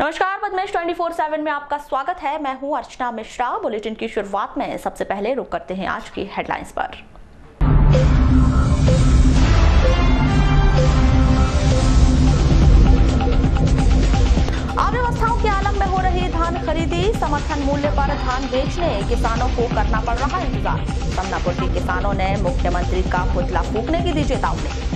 नमस्कार, पद्मेश 24/7 में आपका स्वागत है। मैं हूं अर्चना मिश्रा। बुलेटिन की शुरुआत में सबसे पहले रुक करते हैं आज की हेडलाइंस पर। अव्यवस्थाओं के आलम में हो रही धान खरीदी, समर्थन मूल्य पर धान बेचने किसानों को करना पड़ रहा इंतजार। समनापुर के किसानों ने मुख्यमंत्री का पुतला फूंकने की दी चेतावनी।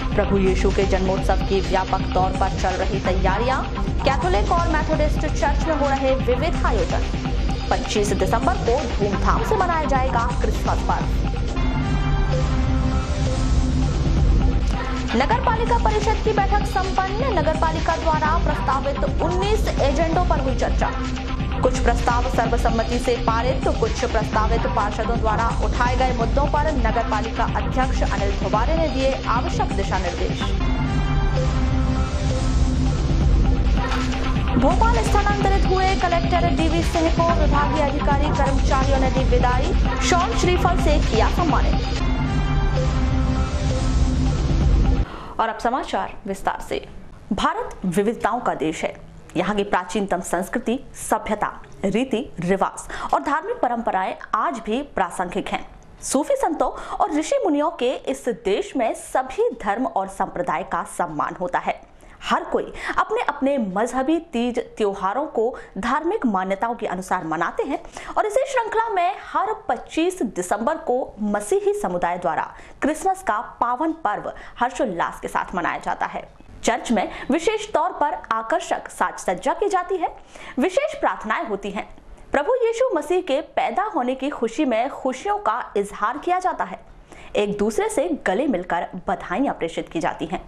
प्रभु यीशु के जन्मोत्सव की व्यापक तौर पर चल रही तैयारियां, कैथोलिक और मेथोडिस्ट चर्च में हो रहे विविध आयोजन। 25 दिसंबर को धूमधाम से मनाया जाएगा क्रिसमस पर्व। नगर पालिका परिषद की बैठक संपन्न, नगर पालिका द्वारा प्रस्तावित 19 एजेंडों पर हुई चर्चा। कुछ प्रस्ताव सर्वसम्मति से पारित तो कुछ प्रस्तावित पार्षदों द्वारा उठाए गए मुद्दों पर नगर पालिका अध्यक्ष अनिल धुवारे ने दिए आवश्यक दिशा निर्देश। भोपाल स्थानांतरित हुए कलेक्टर डीवी सिंह को विभागीय अधिकारी कर्मचारियों ने दी विदाई, शॉल श्रीफल से किया सम्मानित। और अब समाचार विस्तार से। भारत विविधताओं का देश है। यहाँ की प्राचीनतम संस्कृति, सभ्यता, रीति रिवाज और धार्मिक परंपराएं आज भी प्रासंगिक हैं। सूफी संतों और ऋषि मुनियों के इस देश में सभी धर्म और संप्रदाय का सम्मान होता है। हर कोई अपने अपने मजहबी तीज त्योहारों को धार्मिक मान्यताओं के अनुसार मनाते हैं और इसी श्रृंखला में हर 25 दिसंबर को मसीही समुदाय द्वारा क्रिसमस का पावन पर्व हर्षोल्लास के साथ मनाया जाता है। चर्च में विशेष तौर पर आकर्षक साज सज्जा की जाती है, विशेष प्रार्थनाएं होती हैं। प्रभु यीशु मसीह के पैदा होने की खुशी में खुशियों का इजहार किया जाता है। एक दूसरे से गले मिलकर बधाइयां प्रेषित की जाती हैं,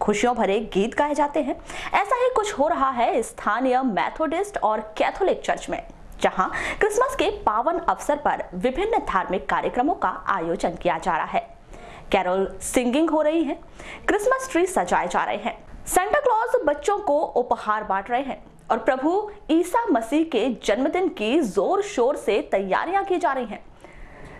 खुशियों भरे गीत गाए जाते हैं। ऐसा ही कुछ हो रहा है स्थानीय मेथोडिस्ट और कैथोलिक चर्च में, जहां क्रिसमस के पावन अवसर पर विभिन्न धार्मिक कार्यक्रमों का आयोजन किया जा रहा है। कैरोल सिंगिंग हो रही है, क्रिसमस ट्री सजाए जा रहे हैं, सेंटा क्लॉज बच्चों को उपहार बांट रहे हैं और प्रभु ईसा मसीह के जन्मदिन की जोर शोर से तैयारियां की जा रही हैं।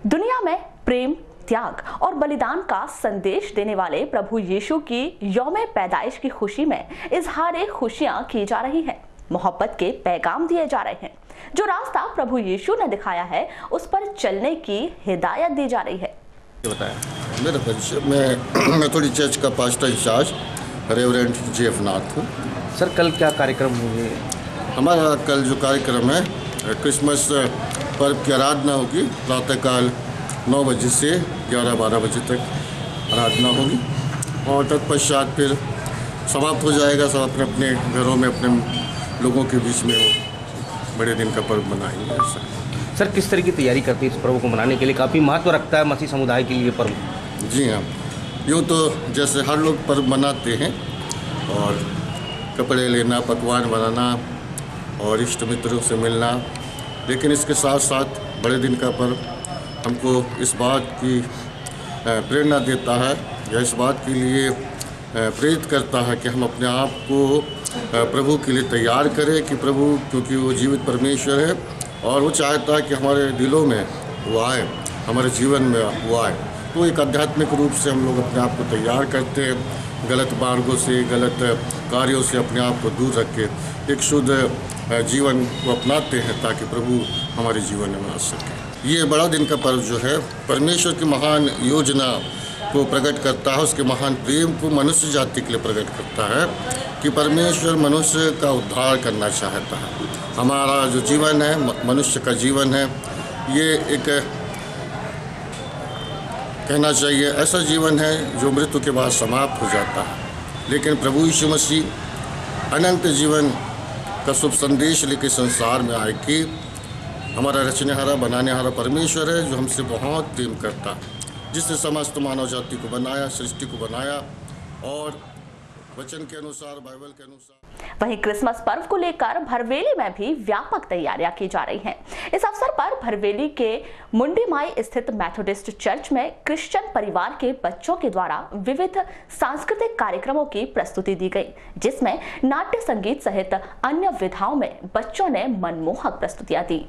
दुनिया में प्रेम, त्याग और बलिदान का संदेश देने वाले प्रभु यीशु की यौम पैदाइश की खुशी में इजहार खुशियां की जा रही हैं। मोहब्बत के पैगाम दिए जा रहे हैं। जो रास्ता प्रभु यीशु ने दिखाया है उस पर चलने की हिदायत दी जा रही है। मेरा परिचय, मैं मेथोडिस्ट चर्च का पास्टर इंचार्ज रेवरेंड जेफ नाथ हूँ। सर, कल क्या कार्यक्रम होंगे? हमारा कल जो कार्यक्रम है, क्रिसमस पर्व की आराधना होगी। प्रातःकाल 9 बजे से 11-12 बजे तक आराधना होगी और तत्पश्चात फिर समाप्त हो जाएगा। सब अपने अपने घरों में अपने लोगों के बीच में बड़े दिन का पर्व मनाएंगे। ऐसा सर, किस तरह की तैयारी करती है इस पर्व को मनाने के लिए? काफ़ी महत्व रखता है मसीह समुदाय के लिए पर्व। जी हाँ, यूँ तो जैसे हर लोग पर्व मनाते हैं और कपड़े लेना, पकवान बनाना और इष्ट मित्रों से मिलना, लेकिन इसके साथ साथ बड़े दिन का पर्व हमको इस बात की प्रेरणा देता है या इस बात के लिए प्रेरित करता है कि हम अपने आप को प्रभु के लिए तैयार करें कि प्रभु, क्योंकि वो जीवित परमेश्वर है और वो चाहता है कि हमारे दिलों में वो आए, हमारे जीवन में वो आए। तो एक आध्यात्मिक रूप से हम लोग अपने आप को तैयार करते हैं, गलत मार्गों से, गलत कार्यों से अपने आप को दूर रख के एक शुद्ध जीवन को अपनाते हैं ताकि प्रभु हमारे जीवन में आ सके। ये बड़ा दिन का पर्व जो है परमेश्वर की महान योजना को प्रकट करता है, उसके महान प्रेम को मनुष्य जाति के लिए प्रकट करता है कि परमेश्वर मनुष्य का उद्धार करना चाहता है। हमारा जो जीवन है, मनुष्य का जीवन है, ये एक कहना चाहिए ऐसा जीवन है जो मृत्यु के बाद समाप्त हो जाता है, लेकिन प्रभु यीशु मसीह अनंत जीवन का शुभ संदेश लेकर संसार में आए कि हमारा रचनेहारा बनानेहारा परमेश्वर है जो हमसे बहुत प्रेम करता है, जिसने समस्त मानव जाति को बनाया, सृष्टि को बनाया और वचन के अनुसार, बाइबल के अनुसार। वहीं क्रिसमस पर्व को लेकर भरवेली में भी व्यापक तैयारियां की जा रही हैं। इस अवसर पर भरवेली के मुंडीमाई स्थित मेथोडिस्ट चर्च में क्रिश्चियन परिवार के बच्चों के द्वारा विविध सांस्कृतिक कार्यक्रमों की प्रस्तुति दी गई, जिसमें नाट्य संगीत सहित अन्य विधाओं में बच्चों ने मनमोहक प्रस्तुतियां दी।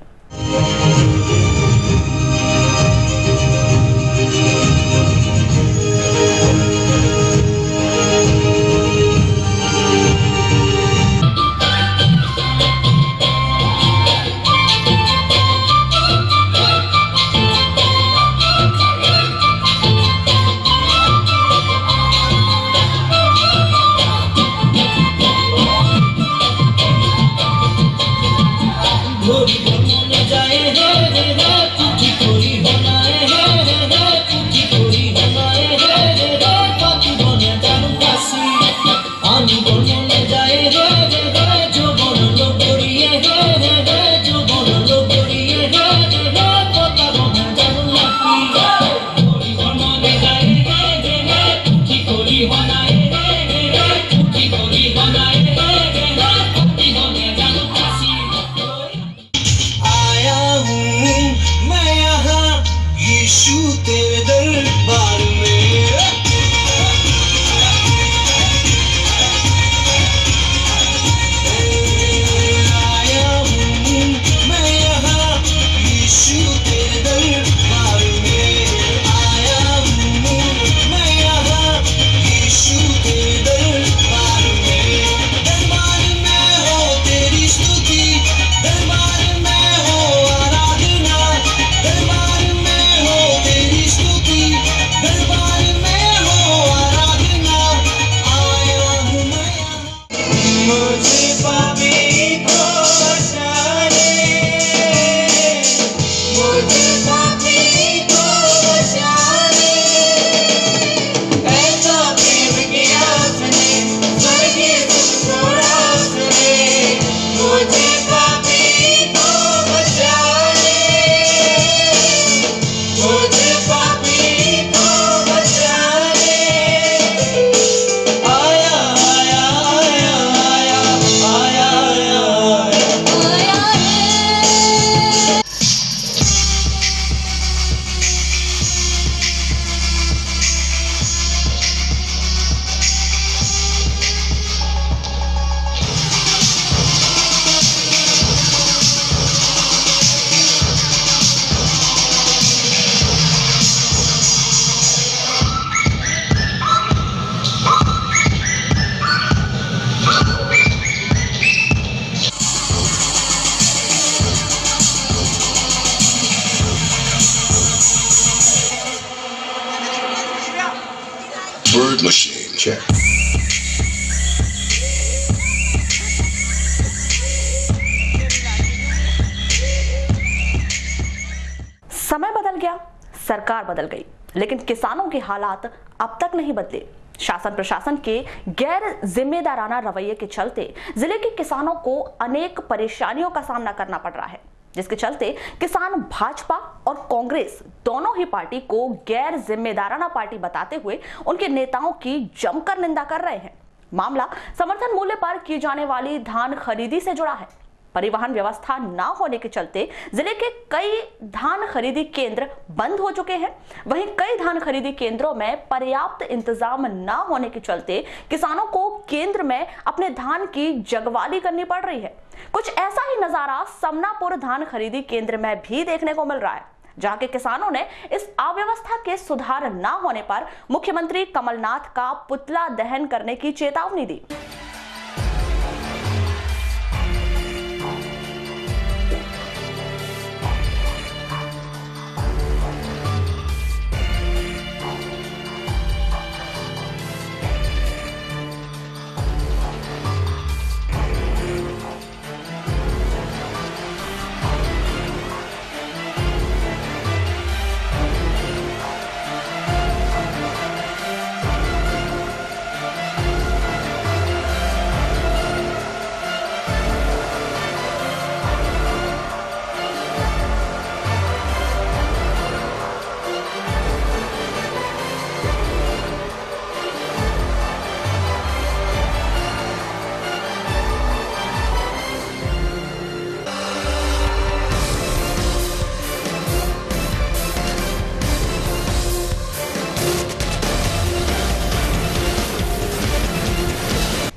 Good machine. Check. समय बदल गया, सरकार बदल गई, लेकिन किसानों के हालात अब तक नहीं बदले। शासन प्रशासन के गैर जिम्मेदाराना रवैये के चलते जिले के किसानों को अनेक परेशानियों का सामना करना पड़ रहा है, जिसके चलते किसान भाजपा और कांग्रेस दोनों ही पार्टी को गैर जिम्मेदाराना पार्टी बताते हुए उनके नेताओं की जमकर निंदा कर रहे हैं। मामला समर्थन मूल्य पर की जाने वाली धान खरीदी से जुड़ा है। परिवहन व्यवस्था न होने के चलते जिले के कई धान खरीदी केंद्र बंद हो चुके हैं। वहीं कई धान खरीदी केंद्रों में पर्याप्त इंतजाम न होने के चलते किसानों को केंद्र में अपने धान की जगवाली करनी पड़ रही है। कुछ ऐसा ही नजारा समनापुर धान खरीदी केंद्र में भी देखने को मिल रहा है, जहां के किसानों ने इस अव्यवस्था के सुधार न होने पर मुख्यमंत्री कमलनाथ का पुतला दहन करने की चेतावनी दी।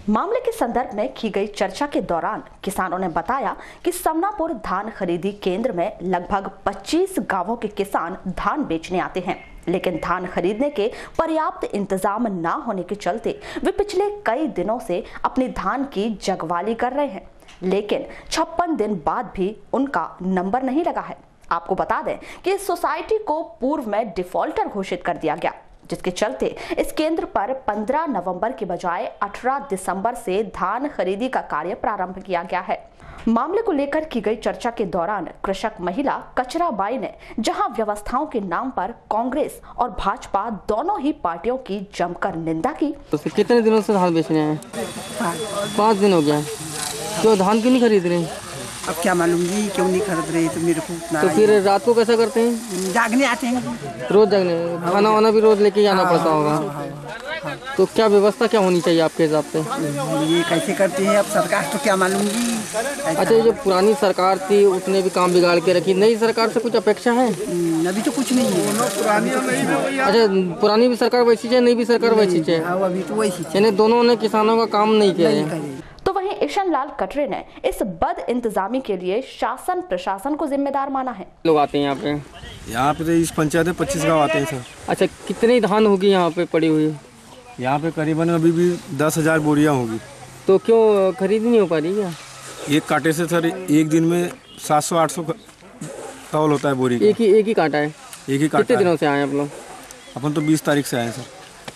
मामले के संदर्भ में की गई चर्चा के दौरान किसानों ने बताया कि समनापुर धान खरीदी केंद्र में लगभग 25 गांवों के किसान धान बेचने आते हैं, लेकिन धान खरीदने के पर्याप्त इंतजाम न होने के चलते वे पिछले कई दिनों से अपनी धान की जगवाली कर रहे हैं, लेकिन 56 दिन बाद भी उनका नंबर नहीं लगा है। आपको बता दें कि इस सोसाइटी को पूर्व में डिफॉल्टर घोषित कर दिया गया, जिसके चलते इस केंद्र पर 15 नवंबर के बजाय 18 दिसंबर से धान खरीदी का कार्य प्रारंभ किया गया है। मामले को लेकर की गई चर्चा के दौरान कृषक महिला कचराबाई ने जहां व्यवस्थाओं के नाम पर कांग्रेस और भाजपा दोनों ही पार्टियों की जमकर निंदा की। तो कितने दिनों से धान बेचने हैं? 5 दिन हो गया। क्यों धान क्यों नहीं खरीद रहे? अब क्या मालूम जी क्यों नहीं खरीद रहे, तो मेरे को तो फिर रात को कैसा करते हैं? जागने आते हैं। रोज जागने, खाना वाना भी रोज लेके जाना पड़ता होगा। तो क्या व्यवस्था क्या होनी चाहिए आपके हिसाब से? ये कैसे करते हैं अब सरकार, तो क्या मालूम जी। अच्छा, ये जो पुरानी सरकार थी उसने भी काम बिगाड़ के रखी, नई सरकार से कुछ अपेक्षा है? अभी तो कुछ नहीं है। अच्छा, पुरानी भी सरकार वैसी है, नई भी सरकार वैसी है? अभी तो वैसी, यानी दोनों ने किसानों का काम नहीं किया। तो वहीं ईशन लाल कटरे ने इस बद इंतजामी के लिए शासन प्रशासन को जिम्मेदार माना है। लोग आते हैं यहाँ पे तो इस पंचायत में 25 गाँव आते हैं सर। अच्छा, कितनी धान होगी यहाँ पे पड़ी हुई? यहाँ पे करीबन अभी भी 10,000 बोरियाँ होगी। तो क्यों खरीद नहीं हो पा रही क्या? एक कांटे से सर एक दिन में 700-800 तौल होता है बोरी का। एक ही कांटा है? एक ही कांटा। कितने दिनों से आए आप लोग? अपन तो 20 तारीख से आए सर।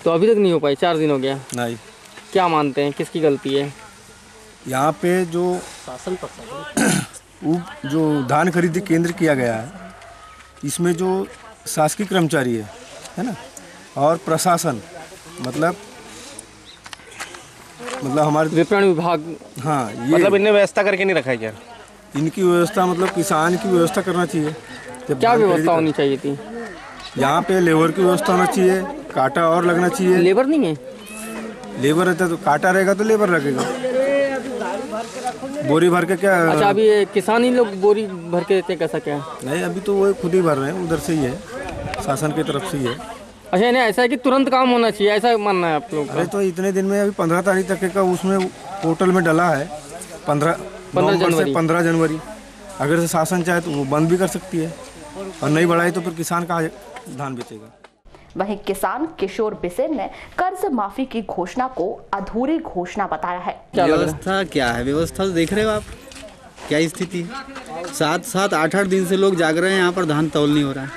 तो अभी तक नहीं हो पाई? 4 दिन हो गया। नहीं। क्या मानते हैं किसकी गलती है? यहाँ पे जो शासन जो धान खरीदी केंद्र किया गया है, इसमें जो शासकीय कर्मचारी है ना, और प्रशासन मतलब हमारे विपणन विभाग, हाँ, ये मतलब इन्हें व्यवस्था करके नहीं रखा है क्या? इनकी व्यवस्था मतलब किसान की व्यवस्था करना चाहिए। क्या व्यवस्था होनी चाहिए थी? यहाँ पे लेबर की व्यवस्था होना चाहिए, कांटा और लगना चाहिए। लेबर नहीं है? लेबर रहता तो कांटा रहेगा तो लेबर लगेगा। बोरी भर के क्या? अच्छा, अभी किसान ही लोग बोरी भर के देते, कैसा क्या? नहीं, अभी तो वो खुद ही भर रहे हैं, उधर से ही है, शासन की तरफ से ही है। अच्छा, नहीं ऐसा है कि तुरंत काम होना चाहिए, ऐसा मानना है आप लोग? अरे तो इतने दिन में अभी 15 तारीख तक का उसमें पोर्टल में डला है, 15 जनवरी। अगर से शासन चाहे तो वो बंद भी कर सकती है, और नहीं बढ़ाई तो फिर किसान का धान बेचेगा। वहीं किसान किशोर बिसेन ने कर्ज माफी की घोषणा को अधूरी घोषणा बताया है। व्यवस्था क्या है? व्यवस्था तो देख रहे हो आप, क्या स्थिति? 7-8 दिन से लोग जाग रहे हैं, यहाँ पर धान तौल नहीं हो रहा है।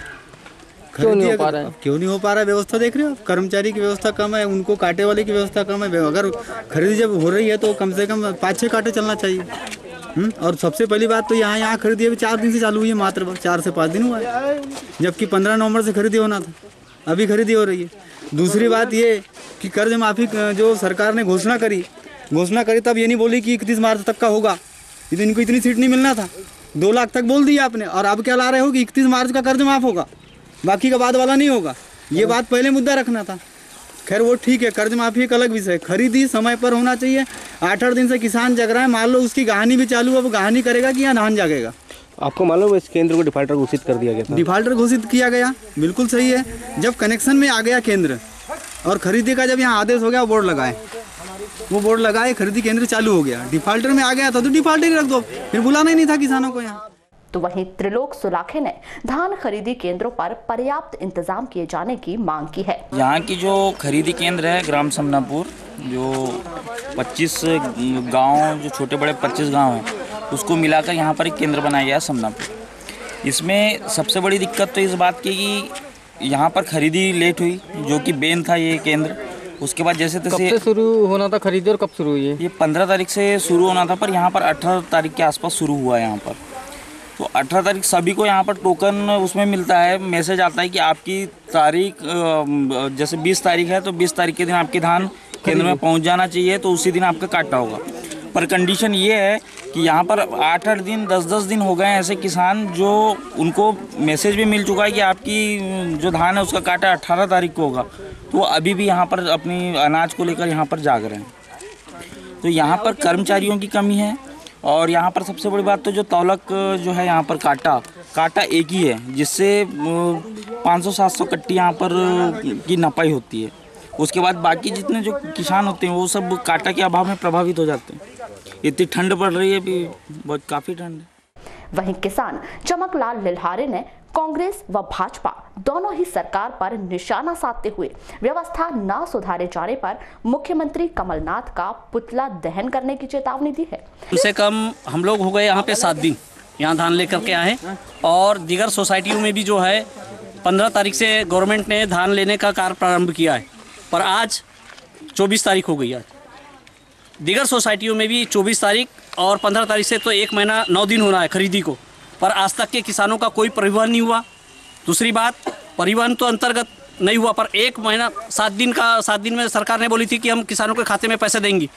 क्यों नहीं हो पा रहा है? क्यों नहीं हो पा रहा है? व्यवस्था देख रहे हो, कर्मचारी की व्यवस्था कम है, उनको कांटे वाले की व्यवस्था कम है। अगर खरीदी जब हो रही है तो कम से कम 5-6 कांटे चलना चाहिए। और सबसे पहली बात तो यहाँ खरीदी अभी 4 दिन से चालू हुई है, मात्र 4 से 5 दिन हुआ है, जबकि 15 नवंबर से खरीदी होना था, अभी खरीदी हो रही है। दूसरी बात ये कि कर्ज माफी जो सरकार ने घोषणा करी तब ये नहीं बोली कि 31 मार्च तक का होगा, इनको इतनी सीट नहीं मिलना था, 2 लाख तक बोल दिया आपने, और अब क्या ला रहे हो कि 31 मार्च का कर्ज माफ होगा, बाकी का बाद वाला नहीं होगा। ये बात पहले मुद्दा रखना था। खैर वो ठीक है, कर्ज माफी एक अलग विषय है, खरीदी समय पर होना चाहिए। 8-8 दिन से किसान जग रहा है, मान लो उसकी कहानी भी चालू है, वो कहानी करेगा कि या धान जागेगा। आपको मालूम है इस केंद्र को डिफाल्टर घोषित कर दिया गया था? डिफाल्टर घोषित किया गया, बिल्कुल सही है। जब कनेक्शन में आ गया केंद्र और खरीदी का जब यहाँ आदेश हो गया, वो बोर्ड लगाए, खरीदी केंद्र चालू हो गया। डिफाल्टर में आ गया था तो डिफाल्टर ही रख दो, फिर बुलाना ही नहीं था किसानों को यहाँ। तो वहीं त्रिलोक सुलाखे ने धान खरीदी केंद्रों पर पर्याप्त इंतजाम किए जाने की मांग की है। यहाँ की जो खरीदी केंद्र है ग्राम समनापुर, जो 25 गांव, जो छोटे बड़े 25 गांव हैं, उसको मिलाकर यहाँ पर एक केंद्र बनाया गया है समनापुर। इसमें सबसे बड़ी दिक्कत तो इस बात की कि यहाँ पर खरीदी लेट हुई, जो कि बेन था ये केंद्र। उसके बाद जैसे कब से शुरू होना था खरीदी और कब शुरू हुई है? ये 15 तारीख से शुरू होना था, पर यहाँ पर 18 तारीख के आसपास शुरू हुआ है यहाँ पर। तो 18 तारीख सभी को यहाँ पर टोकन उसमें मिलता है, मैसेज आता है कि आपकी तारीख जैसे 20 तारीख है तो 20 तारीख के दिन आपकी धान केंद्र में पहुँच जाना चाहिए, तो उसी दिन आपका काटा होगा। पर कंडीशन ये है कि यहाँ पर 8-8 दिन 10-10 दिन हो गए ऐसे किसान जो उनको मैसेज भी मिल चुका है कि आपकी जो धान है उसका काटा 18 तारीख को होगा, तो वो अभी भी यहाँ पर अपनी अनाज को लेकर यहाँ पर जाग रहे हैं। तो यहाँ पर कर्मचारियों की कमी है, और यहाँ पर सबसे बड़ी बात तो जो तौलक जो है यहाँ पर काटा एक ही है, जिससे 500-700 कट्टी यहाँ पर की नपाई होती है। उसके बाद बाकी जितने जो किसान होते हैं वो सब काटा के अभाव में प्रभावित हो जाते हैं। इतनी ठंड पड़ रही है, भी बहुत काफ़ी ठंड है। वहीं किसान चमकलाल लिल्हारे ने कांग्रेस व भाजपा दोनों ही सरकार पर निशाना साधते हुए व्यवस्था न सुधारे जाने पर मुख्यमंत्री कमलनाथ का पुतला दहन करने की चेतावनी दी है। कम से कम हम लोग हो गए यहाँ पे 7 दिन यहाँ धान लेकर के आए, और दीगर सोसाइटियों में भी जो है 15 तारीख से गवर्नमेंट ने धान लेने का कार्य प्रारंभ किया है, पर आज 24 तारीख हो गई। आज दीगर सोसाइटियों में भी 24 तारीख और 15 तारीख से तो 1 महीना 9 दिन होना है खरीदी को, पर आज तक के किसानों का कोई परिवहन नहीं हुआ। दूसरी बात, परिवहन तो अंतर्गत नहीं हुआ, पर 1 महीना 7 दिन में सरकार ने बोली थी कि हम किसानों के खाते में पैसे देंगी,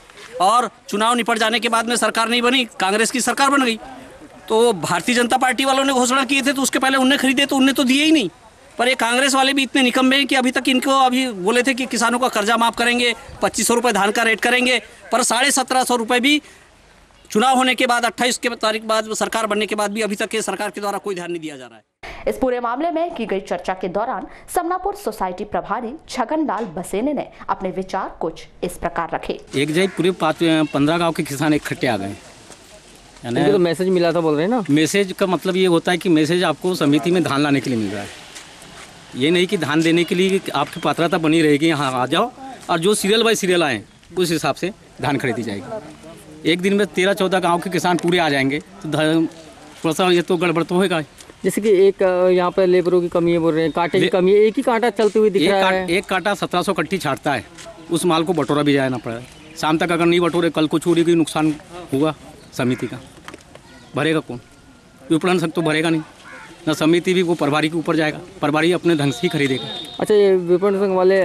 और चुनाव निपट जाने के बाद में सरकार नहीं बनी, कांग्रेस की सरकार बन गई। तो भारतीय जनता पार्टी वालों ने घोषणा किए थे तो उसके पहले उनने खरीदे तो उनने तो दिए ही नहीं। पर ये कांग्रेस वाले भी इतने निकम्मे हैं कि अभी तक इनको अभी बोले थे कि किसानों का कर्जा माफ़ करेंगे, 2500 रुपये धान का रेट करेंगे, पर 1750 रुपये भी चुनाव होने के बाद 28 के तारीख बाद सरकार बनने के बाद भी अभी तक सरकार के द्वारा कोई ध्यान नहीं दिया जा रहा है। इस पूरे मामले में की गई चर्चा के दौरान समनापुर सोसाइटी प्रभारी छगनलाल बसेने ने अपने विचार कुछ इस प्रकार रखे। एक जगह पूरे 15 गाँव के किसान इकट्ठे आ गए, तो मैसेज मिला था बोल रहे हैं ना। मैसेज का मतलब ये होता है कि मैसेज आपको समिति में धान लाने के लिए मिल रहा है, ये नहीं कि धान देने के लिए आपकी पात्रता बनी रहेगी, यहाँ आ जाओ और जो सीरियल बाय सीरियल आए उस हिसाब से धान खरीदी जाएगी। एक दिन में 13-14 गांव के किसान पूरे आ जाएंगे तो थोड़ा सा ये तो गड़बड़ तो होगा। जैसे कि एक यहाँ पर लेबरों की कमी है बोल रहे हैं, कांटे की कमी है, एक ही कांटा चलते हुए दिख रहा है। एक कांटा 1700 कट्टी छाटता है, उस माल को बटोरा भी जाना पड़ा है। शाम तक अगर नहीं बटोरे कल को चोरी की नुकसान हुआ समिति का, भरेगा कौन? विपणन संघ तो भरेगा नहीं ना, समिति भी वो प्रभारी के ऊपर जाएगा, प्रभारी अपने ढंग से ही खरीदेगा। अच्छा, ये विपणन संघ वाले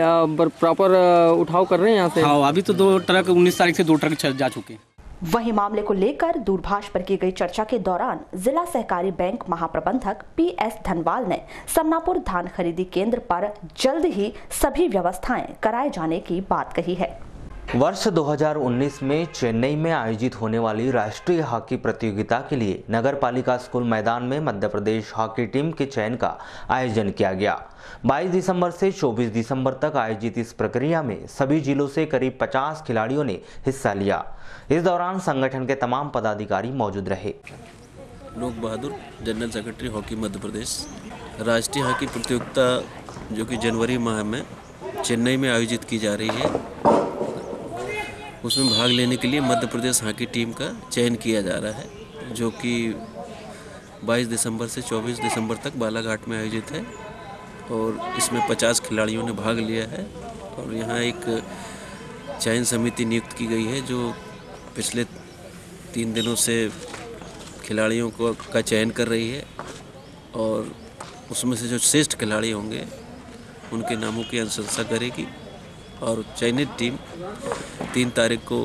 प्रॉपर उठाव कर रहे हैं यहाँ से? हाँ, अभी तो 2 ट्रक 19 तारीख से 2 ट्रक जा चुके हैं। वहीं मामले को लेकर दूरभाष पर की गई चर्चा के दौरान जिला सहकारी बैंक महाप्रबंधक PS धनवाल ने समनापुर धान खरीदी केंद्र पर जल्द ही सभी व्यवस्थाएं कराए जाने की बात कही है। वर्ष 2019 में चेन्नई में आयोजित होने वाली राष्ट्रीय हॉकी प्रतियोगिता के लिए नगरपालिका स्कूल मैदान में मध्य प्रदेश हॉकी टीम के चयन का आयोजन किया गया। 22 दिसंबर से 24 दिसंबर तक आयोजित इस प्रक्रिया में सभी जिलों से करीब 50 खिलाड़ियों ने हिस्सा लिया। इस दौरान संगठन के तमाम पदाधिकारी मौजूद रहे। लोक बहादुर, general secretary hockey Madhya Pradesh. राष्ट्रीय हॉकी प्रतियोगिता जो कि जनवरी माह में चेन्नई में आयोजित की जा रही है, उसमें भाग लेने के लिए मध्य प्रदेश हॉकी टीम का चयन किया जा रहा है, जो कि 22 दिसंबर से 24 दिसंबर तक बालाघाट में आयोजित है। और इसमें 50 खिलाड़ियों ने भाग लिया है। और यहाँ एक चयन समिति नियुक्त की गई है जो पिछले 3 दिनों से खिलाड़ियों का चयन कर रही है और उसमें से जो श्रेष्ठ खिलाड़ी होंगे उनके नामों की अनुशंसा करेगी और चयनित टीम 3 तारीख को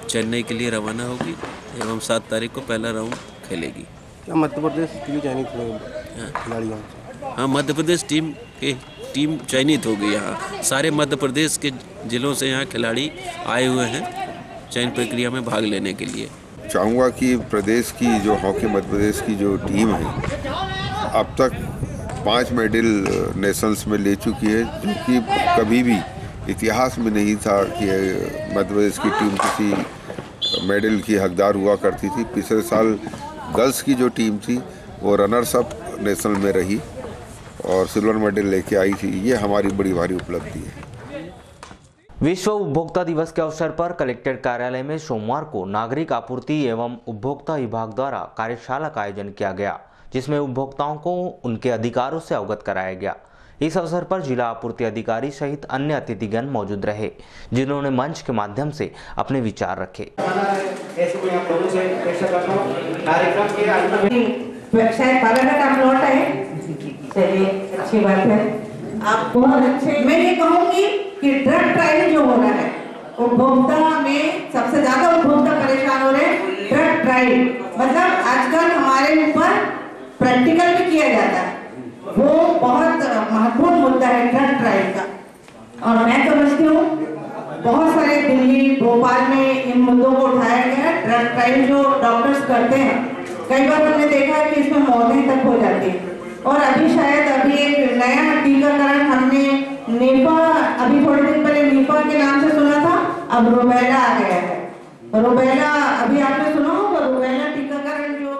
चेन्नई के लिए रवाना होगी एवं 7 तारीख को पहला राउंड खेलेगी। क्या मध्य प्रदेश के लिए चयनित हुए खिलाड़ियों? हाँ, मध्य प्रदेश टीम चयनित होगी। यहाँ सारे मध्य प्रदेश के जिलों से यहाँ खिलाड़ी आए हुए हैं चयन प्रक्रिया में भाग लेने के लिए। चाहूँगा कि प्रदेश की जो हॉकी मध्य प्रदेश की जो टीम है अब तक 5 मेडल नेशंस में ले चुकी है, जो कि कभी भी इतिहास में नहीं था कि मध्य प्रदेश की टीम किसी मेडल की हकदार हुआ करती थी। पिछले साल गर्ल्स की जो टीम थी वो रनर्स अप नेशनल में रही और सिल्वर मेडल लेके आई थी। ये हमारी बड़ी भारी उपलब्धि है। विश्व उपभोक्ता दिवस के अवसर पर कलेक्ट्रेट कार्यालय में सोमवार को नागरिक आपूर्ति एवं उपभोक्ता विभाग द्वारा कार्यशाला का आयोजन किया गया, जिसमें उपभोक्ताओं को उनके अधिकारों से अवगत कराया गया। इस अवसर पर जिला आपूर्ति अधिकारी सहित अन्य अतिथिगण मौजूद रहे, जिन्होंने मंच के माध्यम से अपने विचार रखे। अच्छी बात है, आप बहुत अच्छे। मैं ये कहूँगी कि ड्रग ट्रायल जो हो रहा है उपभोक्ता में सबसे ज्यादा उपभोक्ता परेशान हो रहे हैं। ड्रग ट्रायल मतलब आजकल हमारे ऊपर प्रैक्टिकल भी किया जाता है, वो बहुत महत्वपूर्ण मुद्दा है ड्रग ट्रायल का। और मैं समझती हूँ बहुत सारे दिल्ली भोपाल में इन मुद्दों को उठाया गया। ड्रग ट्रायल जो डॉक्टर्स करते हैं कई बार हमने देखा है कि इसमें मौतें तक हो जाती है। और अभी शायद एक नया टीकाकरण हमने नेपा, अभी थोड़े दिन पहले नेपा के नाम से सुना था, अब रूबेला आ गया है। रूबेला अभी आपने सुना होगा, रूबेला टीकाकरण जो।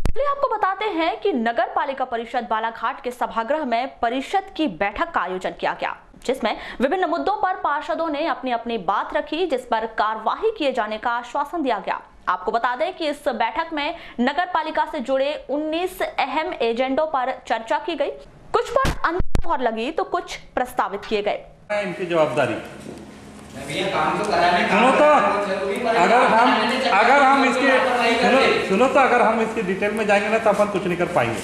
चलिए आपको बताते हैं कि नगर पालिका परिषद बालाघाट के सभागृह में परिषद की बैठक का आयोजन किया गया, जिसमें विभिन्न मुद्दों पर पार्षदों ने अपनी अपनी बात रखी, जिस पर कार्यवाही किए जाने का आश्वासन दिया गया। आपको बता दें कि इस बैठक में नगर पालिका से जुड़े 19 अहम एजेंडों पर चर्चा की गई। कुछ पर अंतिम लगी तो कुछ प्रस्तावित किए गए। इनकी जवाबदारी अगर हम इसके डिटेल में जाएंगे ना तो अपन कुछ नहीं कर पाएंगे।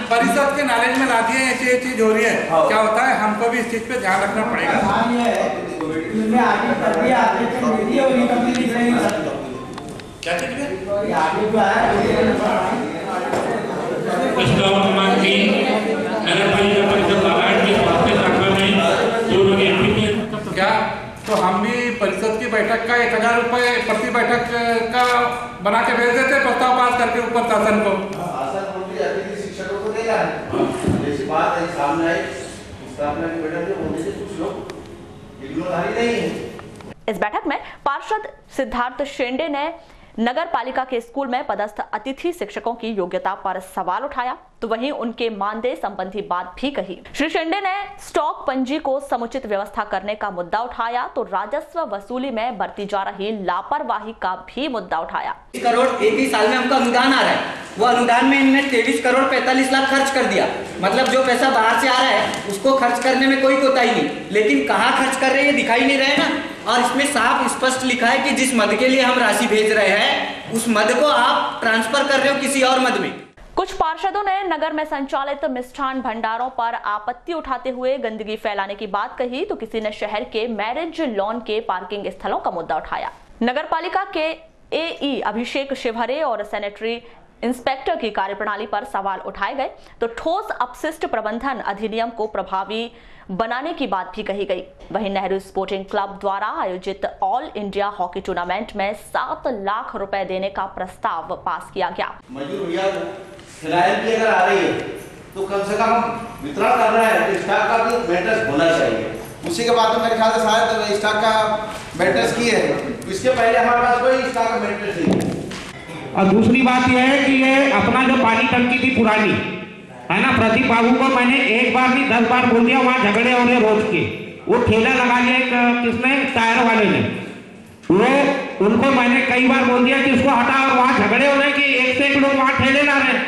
परिषद के नॉलेज में ला दिए ये चीज हो रही है, क्या होता है हमको भी इस चीज पे ध्यान रखना पड़ेगा। क्या तो हम भी परिषद की बैठक का 1000 रुपए प्रति बैठक का बना के भेज देते, प्रस्ताव पास करके ऊपर शासन को। शिक्षकों को देगा जैसी बात है सामने आई, स्थापना की बैठक में बोलने से कुछ लोग जिम्मेदारी नहीं है। इस बैठक में पार्षद सिद्धार्थ शेंडे ने नगर पालिका के स्कूल में पदस्थ अतिथि शिक्षकों की योग्यता पर सवाल उठाया, तो वहीं उनके मानदेय संबंधी बात भी कही। श्री शेंडे ने स्टॉक पंजी को समुचित व्यवस्था करने का मुद्दा उठाया, तो राजस्व वसूली में बरती जा रही लापरवाही का भी मुद्दा उठाया। 23 करोड़ एक ही साल में हमका अनुदान आ रहा है, वो अनुदान में इनने 23 करोड़ 45 लाख खर्च कर दिया। मतलब जो पैसा बाहर से आ रहा है उसको खर्च करने में कोई कोताही नहीं, लेकिन कहाँ खर्च कर रहे हैं दिखाई नहीं रहे ना। और इसमें साफ स्पष्ट लिखा है कि जिस मद के लिए हम राशि भेज रहे हैं उस मद को आप ट्रांसफर कर रहे हो किसी और मद में। कुछ पार्षदों ने नगर में संचालित मिष्ठान भंडारों पर आपत्ति उठाते हुए गंदगी फैलाने की बात कही, तो किसी ने शहर के मैरिज लॉन के पार्किंग स्थलों का मुद्दा उठाया। नगर पालिका के एई अभिषेक शिवहरे और सैनिटरी इंस्पेक्टर की कार्यप्रणाली पर सवाल उठाए गए, तो ठोस अपशिष्ट प्रबंधन अधिनियम को प्रभावी बनाने की बात भी कही गई। वहीं नेहरू स्पोर्टिंग क्लब द्वारा आयोजित ऑल इंडिया हॉकी टूर्नामेंट में 7 लाख रुपए देने का प्रस्ताव पास किया गया। मजदूर भैया खिलाड़ी भी अगर आ रही है तो कम से कम वितरण कर रहा है तो स्टाफ का भी मेंटेनेंस होना चाहिए। उसी के बाद मेरे ख्याल से शायद स्टाफ का मेंटेनेंस की है, इसके पहले हमारे पास कोई स्टाफ का मेंटेनेंस नहीं है। और दूसरी बात यह है कि ये अपना जो पानी टंकी थी पुरानी है ना, प्रदीप बाबू को मैंने एक बार नहीं 10 बार बोल दिया, वहाँ झगड़े हो रहे रोज के। वो ठेला लगा लिया किसने, टायर वाले ने, वो उनको मैंने कई बार बोल दिया कि उसको हटा, और वहाँ झगड़े हो रहे कि एक से एक लोग वहाँ ठेले ला रहे हैं।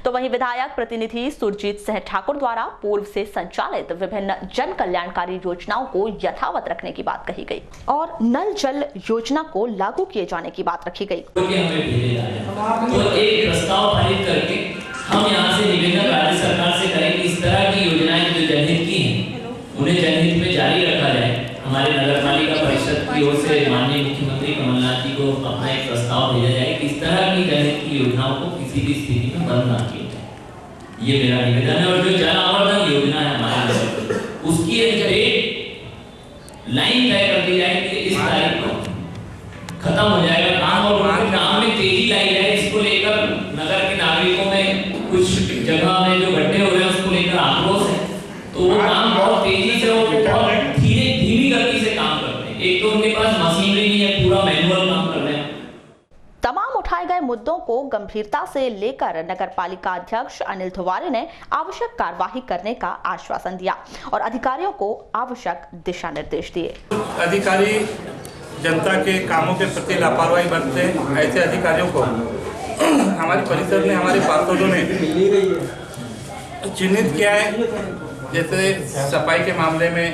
तो तो वहीं विधायक प्रतिनिधि सुरजीत सिंह ठाकुर द्वारा पूर्व से संचालित विभिन्न जन कल्याणकारी योजनाओं को यथावत रखने की बात कही गई और नल जल योजना को लागू किए जाने की बात रखी गई। तो एक प्रस्ताव पारित करके हम यहाँ से निवेदन राज्य सरकार से करें कि इस तरह की योजनाएं जो जनहित की हैं उन्हें जनहित में जारी रखा जाए। हमारे नगर पालिका परिषद की ओर से माननीय मुख्यमंत्री कमलनाथ जी को अपना एक प्रस्ताव भेजा जाए कि इस तरह की जनहित की योजनाओं को किसी भी स्थिति में बंद ना किया जाए। ये मेरा निवेदन है। और जो जन आवर्धन योजना है हमारे उसकी एक डेट लाइन तय कर दी जाए कि इस तारीख को खत्म हो जाएगा काम और काम में तेजी लाई जाए। इसको लेकर नगर के नागरिकों में कुछ जगह में जो गड्ढे हो रहे हैं उसको लेकर आक्रोश है, तो वो काम बहुत तेजी से और बहुत धीमी गति से काम करते हैं। एक तो उनके पास मशीनरी नहीं है, पूरा मैनुअल काम कर रहे हैं। तमाम उठाए गए मुद्दों को गंभीरता से लेकर नगर पालिका अध्यक्ष अनिल धुवारे ने आवश्यक कार्यवाही करने का आश्वासन दिया और अधिकारियों को आवश्यक दिशा निर्देश दिए। अधिकारी जनता के कामों के प्रति लापरवाही बरतते हैं, ऐसे अधिकारियों को हमारी परिषद ने, हमारे पार्षदों ने चिन्हित किया है। जैसे सफाई के मामले में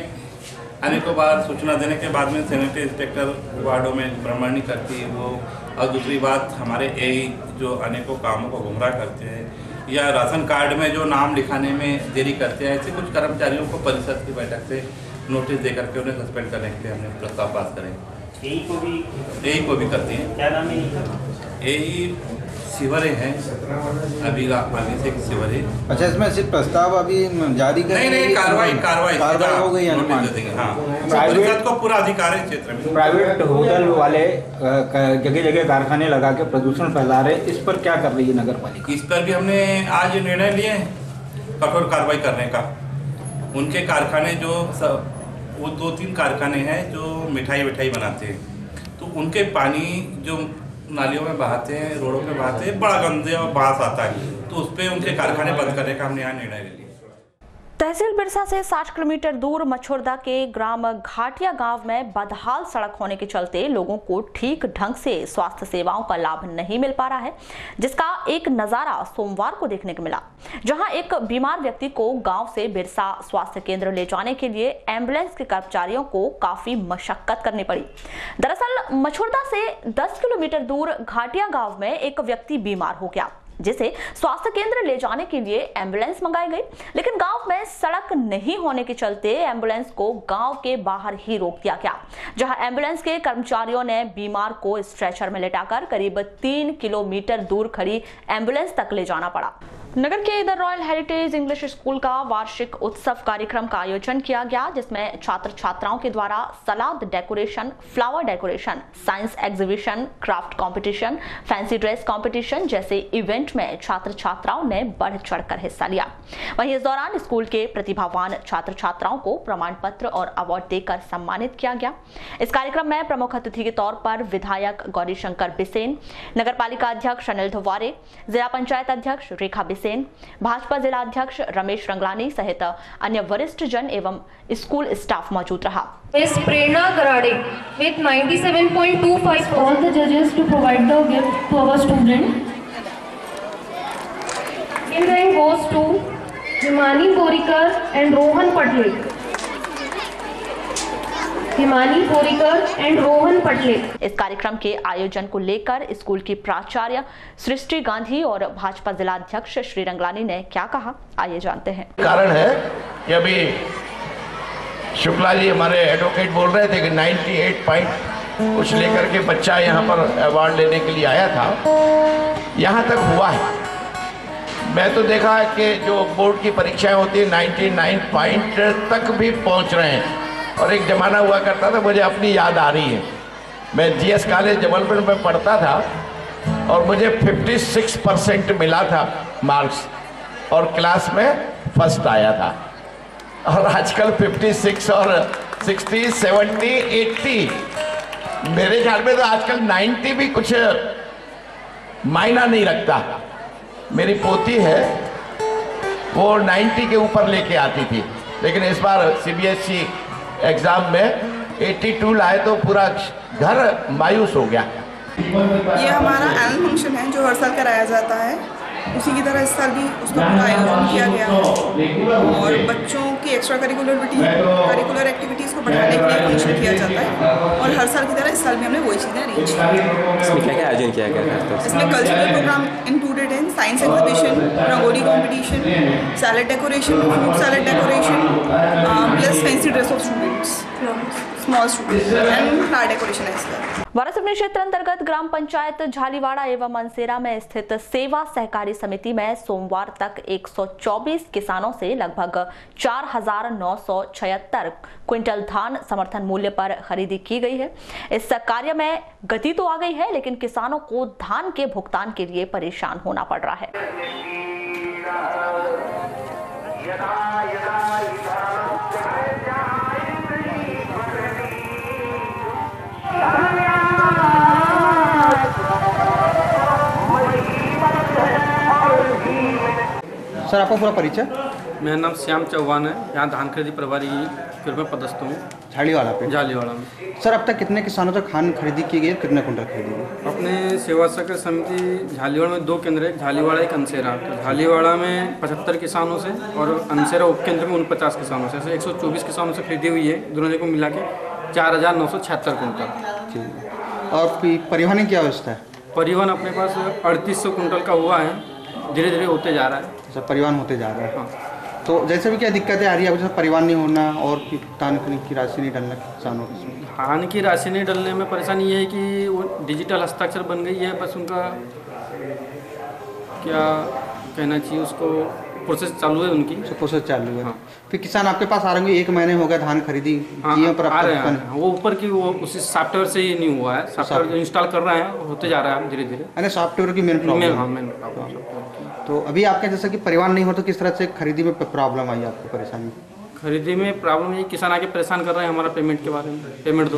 अनेकों बार सूचना देने के बाद में सैनिटरी इंस्पेक्टर वार्डों में भ्रमण करती है वो, और दूसरी बात हमारे एई जो अनेकों कामों को गुमराह करते हैं, या राशन कार्ड में जो नाम लिखाने में देरी करते हैं, ऐसे कुछ कर्मचारियों को परिषद की बैठक से नोटिस दे करके उन्हें सस्पेंड करने के लिए हमने प्रस्ताव पास करेंगे। एई को भी करती हैं। क्या नाम है? एई सिवरे हैं, अभी से सिवरे। अच्छा, इसमें सिर्फ प्रस्ताव अभी जारी कर नहीं, कार्रवाई हो गई है। परिषद को पूरा अधिकार है क्षेत्र में। प्राइवेट होटल वाले जगह जगह कारखाने लगा के प्रदूषण फैला रहे, इस पर क्या कर रही है नगर पालिका? इस पर भी हमने आज निर्णय लिए कठोर कार्रवाई करने का। उनके कारखाने जो वो 2-3 कारखाने हैं जो मिठाई बनाते हैं, तो उनके पानी जो नालियों में बहाते हैं, रोडों में बहाते हैं, बड़ा गंदे और बास आता है, तो उस पर उनके कारखाने बंद करने का हमने यहाँ निर्णय लिया। तहसील बिरसा से 60 किलोमीटर दूर मछुरदा के ग्राम घाटिया गांव में बदहाल सड़क होने के चलते लोगों को ठीक ढंग से स्वास्थ्य सेवाओं का लाभ नहीं मिल पा रहा है, जिसका एक नजारा सोमवार को देखने को मिला, जहां एक बीमार व्यक्ति को गांव से बिरसा स्वास्थ्य केंद्र ले जाने के लिए एम्बुलेंस के कर्मचारियों को काफी मशक्कत करनी पड़ी। दरअसल मछुरदा से 10 किलोमीटर दूर घाटिया गांव में एक व्यक्ति बीमार हो गया, जिसे स्वास्थ्य केंद्र ले जाने के लिए एम्बुलेंस मंगाई गई, लेकिन गांव में सड़क नहीं होने के चलते एम्बुलेंस को गांव के बाहर ही रोक दिया गया, जहां एम्बुलेंस के कर्मचारियों ने बीमार को स्ट्रेचर में लेटाकर करीब 3 किलोमीटर दूर खड़ी एम्बुलेंस तक ले जाना पड़ा। नगर के इधर रॉयल हेरिटेज इंग्लिश स्कूल का वार्षिक उत्सव कार्यक्रम का आयोजन किया गया, जिसमें छात्र छात्राओं के द्वारा सलाद decoration, flower decoration, science exhibition, craft competition, fancy dress competition जैसे इवेंट में छात्र छात्राओं ने बढ़ चढ़कर हिस्सा लिया। वहीं इस दौरान स्कूल के प्रतिभावान छात्र छात्राओं को प्रमाण पत्र और अवार्ड देकर सम्मानित किया गया। इस कार्यक्रम में प्रमुख अतिथि के तौर पर विधायक गौरी शंकर बिसेन, नगर पालिका अध्यक्ष अनिल धुवारे, जिला पंचायत अध्यक्ष रेखा बिसेन, भाजपा जिला अध्यक्ष रमेश रंगलानी सहित अन्य वरिष्ठ जन एवं स्कूल स्टाफ मौजूद रहा। Miss Prerna Garade with 97.25 all the judges to provide the gift to our student. In rank goes to Himani Porikar and Rohan Patle. Himani Porikar and Rohan Patle. इस कार्यक्रम के आयोजन को लेकर स्कूल की प्राचार्य सृष्टि गांधी और भाजपा जिला अध्यक्ष श्री रंगलानी ने क्या कहा, आइए जानते हैं। कारण है कि अभी शुक्ला जी हमारे एडवोकेट बोल रहे थे कि 98 पॉइंट कुछ लेकर के बच्चा यहाँ पर अवार्ड लेने के लिए आया था, यहाँ तक हुआ है। मैं तो देखा है कि जो बोर्ड की परीक्षाएं होती है 99 पॉइंट तक भी पहुँच रहे हैं, और एक ज़माना हुआ करता था, मुझे अपनी याद आ रही है, मैं GS कॉलेज जबलपुर में पढ़ता था और मुझे 56% मिला था मार्क्स और क्लास में फर्स्ट आया था, और आजकल 56 और 60, 70, 80, मेरे ख्याल में तो आजकल 90 भी कुछ मायना नहीं रखता। मेरी पोती है वो 90 के ऊपर लेके आती थी, लेकिन इस बार CBSE एग्जाम में 82 लाए तो पूरा घर मायूस हो गया। ये हमारा एनुअल फंक्शन है जो हर साल कराया जाता है। उसी की तरह इस साल भी उसका पूरा आयोजन किया गया है और बच्चों की एक्स्ट्रा करिकुलर एक्टिविटीज़ को बढ़ाने के लिए फंक्शन किया जाता है और हर साल की तरह इस साल भी हमने वही चीज़ें अरेंज की। इसमें क्या क्या आयोजन किया गया है? इसमें कल्चरल प्रोग्राम इंक्लूडेड है, science exhibition, rangoli competition, salad decoration, fruit salad decoration, plus fancy dress of students, small students and flower decoration है। वारासिवनी क्षेत्र अंतर्गत ग्राम पंचायत झालीवाड़ा एवं मनसेरा में स्थित सेवा सहकारी समिति में सोमवार तक 124 किसानों से लगभग 4,976 क्विंटल धान समर्थन मूल्य पर खरीदी की गई है। इस कार्य में गति तो आ गई है, लेकिन किसानों को धान के भुगतान के लिए परेशान होना पड़ रहा है। सर आपका पूरा परिचय? मेरा नाम श्याम चौहान है, यहाँ धान खरीदी प्रभारी के रूप में पदस्थ हूँ झालीवाड़ा पे। झालीवाड़ा में सर अब तक कितने किसानों तक धान खरीदी की गई है, कितने कुंटल खरीदी गई? अपने सेवा सहकारी समिति झालीवाड़ा में 2 केंद्र है, झालीवाड़ा एक अंसेरा। तो झालीवाड़ा में 75 किसानों से और अंसेरा उपकेंद्र में 49 किसानों से, ऐसे 124 किसानों से खरीदी हुई है। दोनों जगह मिला के 4,976 कुंटल। और परिवहन की क्या व्यवस्था है? परिवहन अपने पास 3800 कुंटल का हुआ है, धीरे धीरे होते जा रहा है। परिवहन होते जा रहा है। हाँ। तो जैसे भी क्या दिक्कतें आ रही है, जैसे परिवहन नहीं होना और धान की राशि नहीं डलना किसानों की? धान की राशि नहीं डलने में परेशानी ये है कि वो डिजिटल हस्ताक्षर बन गई है, बस उनका क्या कहना चाहिए, उसको प्रोसेस चालू है, उनकी प्रोसेस चालू है। हाँ। फिर किसान आपके पास आ रहे होंगे, 1 महीने हो गया धान खरीदी किए पर आ रहे हैं, वो ऊपर की वो उसी सॉफ्टवेयर से ही नहीं हुआ है, सॉफ्टवेयर जो इंस्टॉल कर रहे हैं होते जा रहा है धीरे धीरे। अरे सॉफ्टवेयर की मेन प्रॉब्लम। तो अभी आपके जैसा कि परिवहन नहीं हो तो किस तरह से खरीदी में प्रॉब्लम आई आपको, परेशानी? खरीदी में प्रॉब्लम ये किसान आके परेशान कर रहे हैं हमारा पेमेंट के बारे में, पेमेंट दो।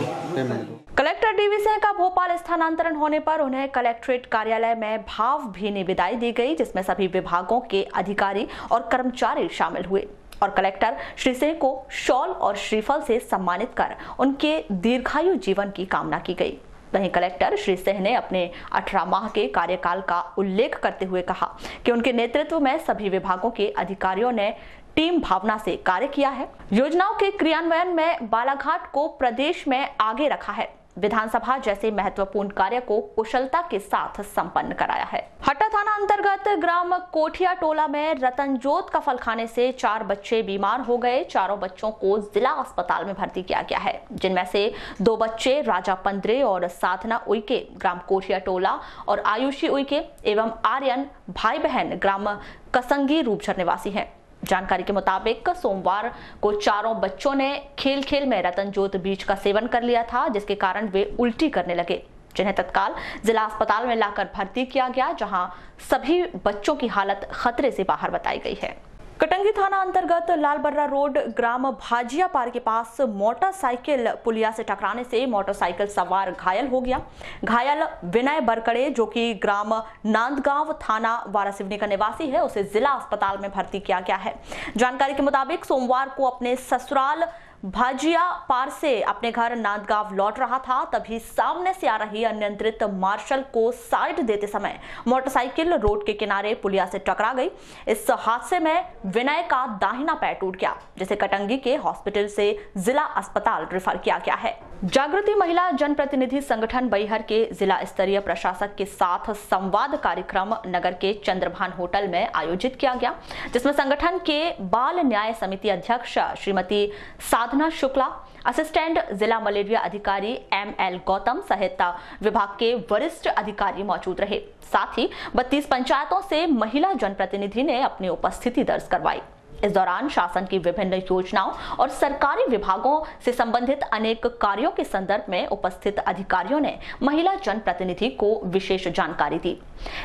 कलेक्टर डीवी सिंह का भोपाल स्थानांतरण होने पर उन्हें कलेक्ट्रेट कार्यालय में भावभीनी विदाई दी गई, जिसमें सभी विभागों के अधिकारी और कर्मचारी शामिल हुए और कलेक्टर श्री सिंह को शॉल और श्रीफल से सम्मानित कर उनके दीर्घायु जीवन की कामना की गई। वहीं कलेक्टर श्री सिंह ने अपने 18 माह के कार्यकाल का उल्लेख करते हुए कहा कि उनके नेतृत्व में सभी विभागों के अधिकारियों ने टीम भावना से कार्य किया है, योजनाओं के क्रियान्वयन में बालाघाट को प्रदेश में आगे रखा है, विधानसभा जैसे महत्वपूर्ण कार्य को कुशलता के साथ संपन्न कराया है। हट्टा थाना अंतर्गत ग्राम कोठिया टोला में रतनजोत का फल खाने से 4 बच्चे बीमार हो गए। चारों बच्चों को जिला अस्पताल में भर्ती किया गया है, जिनमें से 2 बच्चे राजा पंद्रे और साधना उइके ग्राम कोठिया टोला और आयुषी उइके एवं आर्यन भाई बहन ग्राम कसंगी रूपझर निवासी हैं। जानकारी के मुताबिक सोमवार को चारों बच्चों ने खेल खेल में रतनजोत बीज का सेवन कर लिया था, जिसके कारण वे उल्टी करने लगे, जिन्हें तत्काल जिला अस्पताल में लाकर भर्ती किया गया, जहां सभी बच्चों की हालत खतरे से बाहर बताई गई है। कटंगी थाना अंतर्गत लालबर्रा रोड ग्राम भाजिया पार के पास मोटरसाइकिल पुलिया से टकराने से मोटरसाइकिल सवार घायल हो गया। घायल विनय बरकड़े, जो कि ग्राम नांदगांव थाना वारासिवनी का निवासी है, उसे जिला अस्पताल में भर्ती किया गया है। जानकारी के मुताबिक सोमवार को अपने ससुराल भाजिया पार से अपने घर नांदगांव लौट रहा था, तभी सामने से आ रही अनियंत्रित मार्शल को साइड देते समय मोटरसाइकिल रोड के किनारे पुलिया से टकरा गई। इस हादसे में विनय का दाहिना पैर टूट गया, जिसे कटंगी के हॉस्पिटल से जिला अस्पताल रेफर किया गया है। जागृति महिला जनप्रतिनिधि संगठन बैहर के जिला स्तरीय प्रशासक के साथ संवाद कार्यक्रम नगर के चंद्रभान होटल में आयोजित किया गया, जिसमें संगठन के बाल न्याय समिति अध्यक्ष श्रीमती साधना शुक्ला, असिस्टेंट जिला मलेरिया अधिकारी ML गौतम सहित विभाग के वरिष्ठ अधिकारी मौजूद रहे। साथ ही 32 पंचायतों से महिला जनप्रतिनिधि ने अपनी उपस्थिति दर्ज करवाई। इस दौरान शासन की विभिन्न योजनाओं और सरकारी विभागों से संबंधित अनेक कार्यों के संदर्भ में उपस्थित अधिकारियों ने महिला जनप्रतिनिधि को विशेष जानकारी दी।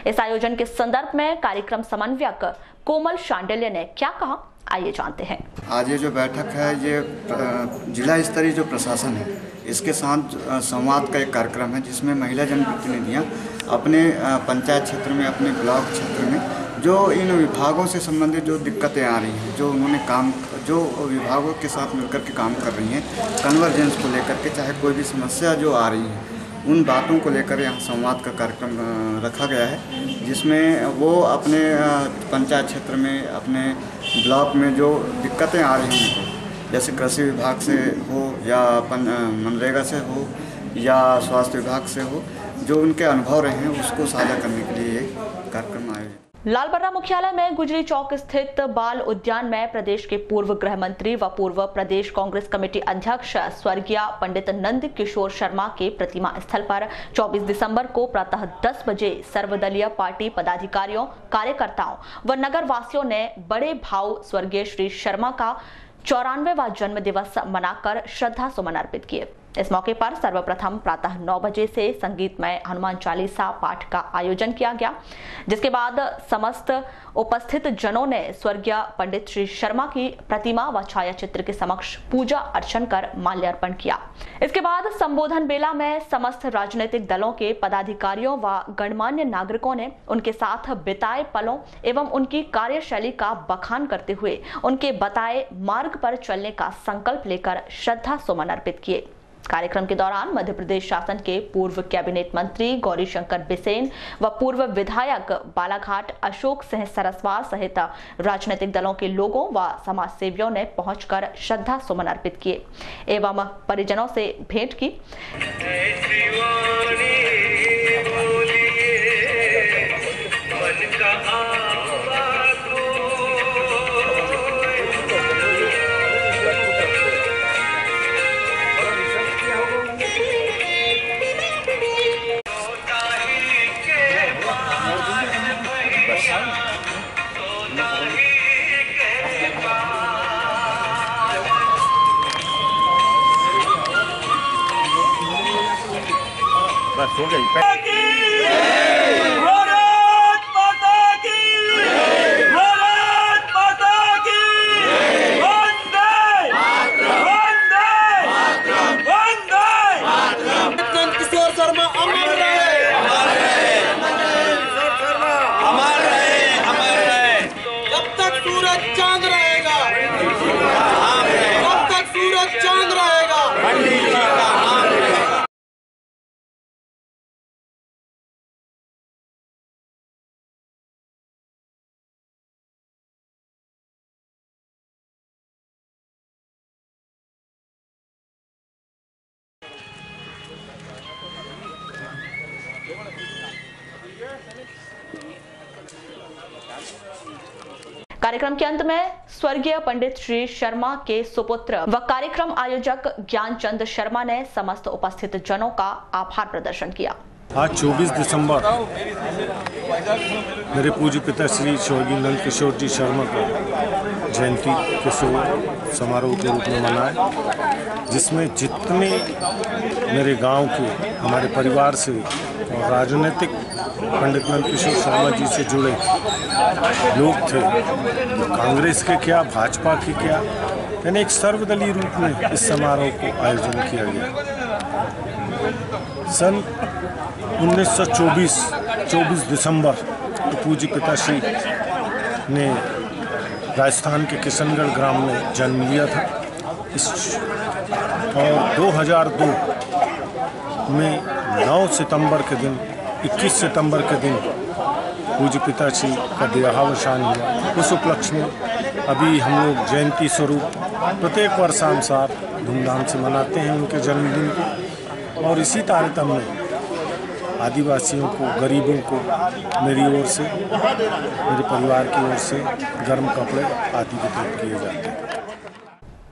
इस आयोजन के संदर्भ में कार्यक्रम समन्वयक कोमल शांडिल्य ने क्या कहा, आइए जानते हैं। आज ये जो बैठक है, ये जिला स्तरीय जो प्रशासन है, इसके साथ संवाद का एक कार्यक्रम है, जिसमें महिला जनप्रतिनिधियाँ अपने पंचायत क्षेत्र में, अपने ब्लॉक क्षेत्र में जो इन विभागों से संबंधित जो दिक्कतें आ रही हैं, जो उन्होंने जो विभागों के साथ मिलकर के काम कर रही हैं, कन्वर्जेंस को लेकर के, चाहे कोई भी समस्या जो आ रही है उन बातों को लेकर यहाँ संवाद का कार्यक्रम रखा गया है, जिसमें वो अपने पंचायत क्षेत्र में, अपने ब्लॉक में जो दिक्कतें आ रही हैं, जैसे कृषि विभाग से हो या मनरेगा से हो या स्वास्थ्य विभाग से हो, जो उनके अनुभव रहे हैं उसको साझा करने के लिए ये कार्यक्रम आयोजित। लालबर्रा मुख्यालय में गुजरी चौक स्थित बाल उद्यान में प्रदेश के पूर्व गृह मंत्री व पूर्व प्रदेश कांग्रेस कमेटी अध्यक्ष स्वर्गीय पंडित नंद किशोर शर्मा के प्रतिमा स्थल पर 24 दिसंबर को प्रातः 10 बजे सर्वदलीय पार्टी पदाधिकारियों, कार्यकर्ताओं व नगर वासियों ने बड़े भाव स्वर्गीय श्री शर्मा का 94वां जन्म दिवस मनाकर श्रद्धा सुमन अर्पित किए। इस मौके पर सर्वप्रथम प्रातः 9 बजे से संगीतमय हनुमान चालीसा पाठ का आयोजन किया गया, जिसके बाद समस्त उपस्थित जनों ने स्वर्गीय पंडित श्री शर्मा की प्रतिमा व छाया चित्र के समक्ष पूजा अर्चन कर माल्यार्पण किया। इसके बाद संबोधन बेला में समस्त राजनीतिक दलों के पदाधिकारियों व गणमान्य नागरिकों ने उनके साथ बिताए पलों एवं उनकी कार्यशैली का बखान करते हुए उनके बताए मार्ग पर चलने का संकल्प लेकर श्रद्धा सुमन अर्पित किए। कार्यक्रम के दौरान मध्य प्रदेश शासन के पूर्व कैबिनेट मंत्री गौरी शंकर बिसेन व पूर्व विधायक बालाघाट अशोक सिंह सरस्वाल सहित राजनीतिक दलों के लोगों व समाज सेवियों ने पहुंचकर श्रद्धा सुमन अर्पित किए एवं परिजनों से भेंट की। बस हो गई। कार्यक्रम के अंत में स्वर्गीय पंडित श्री शर्मा के सुपुत्र व कार्यक्रम आयोजक ज्ञानचंद शर्मा ने समस्त उपस्थित जनों का आभार प्रदर्शन किया। आज 24 दिसंबर मेरे पूज्य पिता श्री स्वर्गीय नंद किशोर जी शर्मा का जयंती के शुभ समारोह के रूप में मनाए, जिसमें जितने मेरे गांव के हमारे परिवार से और राजनीतिक पंडित नंद किशोर शर्मा जी से जुड़े लोग थे, कांग्रेस के क्या, भाजपा के क्या, यानी एक सर्वदलीय रूप में इस समारोह को आयोजन किया गया। सन 1924 24 दिसंबर तो पूज्य पिताश्री ने राजस्थान के किशनगढ़ ग्राम में जन्म लिया था। और 2002 में 9 सितंबर के दिन, 21 सितंबर के दिन पूज्य पिताश्री का देहावसान हुआ। उस उपलक्ष्य में अभी हम लोग जयंती स्वरूप प्रत्येक वर्षानुसार धूमधाम से मनाते हैं उनके जन्मदिन को। और इसी तारतम्य में आदिवासियों को, गरीबों को मेरी ओर से, मेरे परिवार की ओर से गर्म कपड़े आदि वितरित किए जाते हैं।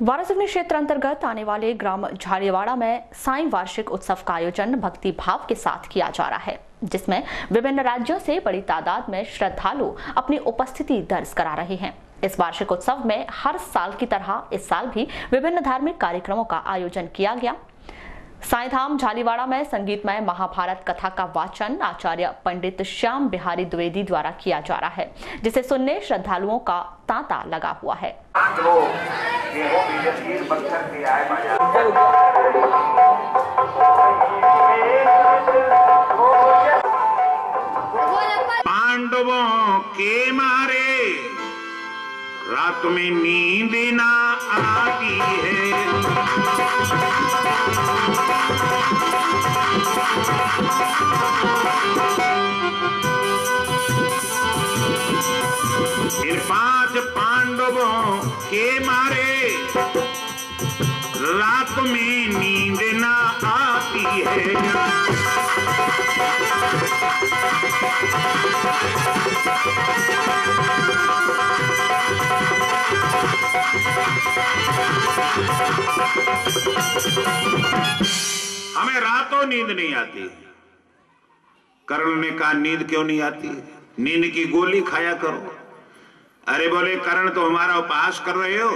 वारासिवनी क्षेत्र अंतर्गत आने वाले ग्राम झाड़ीवाड़ा में साईं वार्षिक उत्सव का आयोजन भक्ति भाव के साथ किया जा रहा है, जिसमें विभिन्न राज्यों से बड़ी तादाद में श्रद्धालु अपनी उपस्थिति दर्ज करा रहे हैं। इस वार्षिक उत्सव में हर साल की तरह इस साल भी विभिन्न धार्मिक कार्यक्रमों का आयोजन किया गया। साईधाम झालीवाड़ा में संगीतमय महाभारत कथा का वाचन आचार्य पंडित श्याम बिहारी द्विवेदी द्वारा किया जा रहा है, जिसे सुनने श्रद्धालुओं का तांता लगा हुआ है। पांडवों के मारे रात में नींद ना आती है। इन 5 पांडवों के मारे रात में नींद ना आती है। हमें रातों नींद नहीं आती। कर्ण ने कहा नींद क्यों नहीं आती, नींद की गोली खाया करो। अरे बोले कर्ण तो हमारा उपहास कर रहे हो।